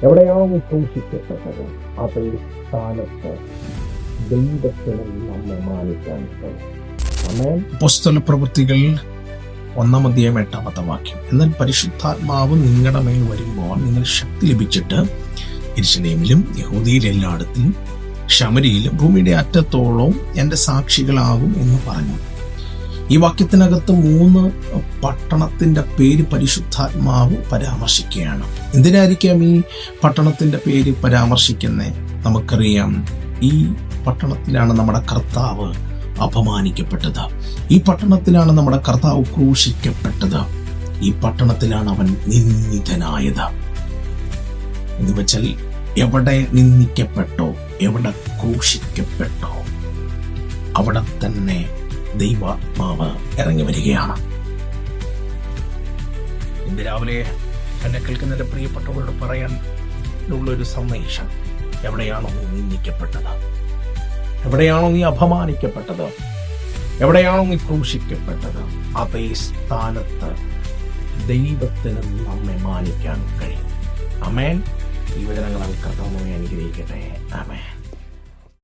എവിടെയാണോ നീ ക്രൂശിക്കപ്പെട്ടത് അതേ സ്ഥാനത്ത് ദൈവത്തിന് നമ്മെ മാനിക്കാൻ കഴിയും. അപ്പോസ്തല പ്രവൃത്തികൾ 1:8 എന്നാൽ പരിശുദ്ധാത്മാവ് നിങ്ങളുടെ മേൽ വരുമ്പോൾ നിങ്ങൾ ശക്തി ലഭിച്ചിട്ട് യെരൂശലേമിലും യഹൂദയിലും എല്ലായിടത്തും ശമരിയിലും ഭൂമിയുടെ അറ്റത്തോളം എൻ്റെ സാക്ഷികളാകും എന്ന് പറഞ്ഞു. ഈ വാക്യത്തിനകത്ത് 3 പട്ടണത്തിന്റെ പേര് പരിശുദ്ധാത്മാവ് പരാമർശിക്കുകയാണ്. എന്തിനായിരിക്കാം ഈ പട്ടണത്തിന്റെ പേര് പരാമർശിക്കുന്നത്? നമുക്കറിയാം, ഈ പട്ടണത്തിലാണ് നമ്മുടെ കർത്താവ് അപമാനിക്കപ്പെട്ടത്. ഈ പട്ടണത്തിലാണ് നമ്മുടെ കർത്താവ് ക്രൂശിക്കപ്പെട്ടത്. ഈ പട്ടണത്തിലാണ് അവൻ നിന്ദിതനായത്. എന്ന് വെച്ചാൽ എവിടെ നിന്ദിക്കപ്പെട്ടോ, എവിടെ ക്രൂശിക്കപ്പെട്ടോ, അവിടെ തന്നെ ദൈവാത്മാവ് ഇറങ്ങി വരികയാണ്. ഇന്ന് രാവിലെ എന്നെ കേൾക്കുന്ന എൻ്റെ പ്രിയപ്പെട്ടവരോട് പറയാൻ ഉള്ളൊരു സന്ദേശം, എവിടെയാണോ നീ നിന്ദിക്കപ്പെട്ടത്, എവിടെയാണോ നീ അപമാനിക്കപ്പെട്ടത്, എവിടെയാണോ നീ ക്രൂശിക്കപ്പെട്ടത്, അതേ സ്ഥാനത്ത് ദൈവത്തിന് നമ്മെ മാനിക്കാൻ കഴിയും. ആമേൻ. ഈ വചനങ്ങൾ കർത്താവ് അനുഗ്രഹിക്കട്ടെ. ആമേൻ.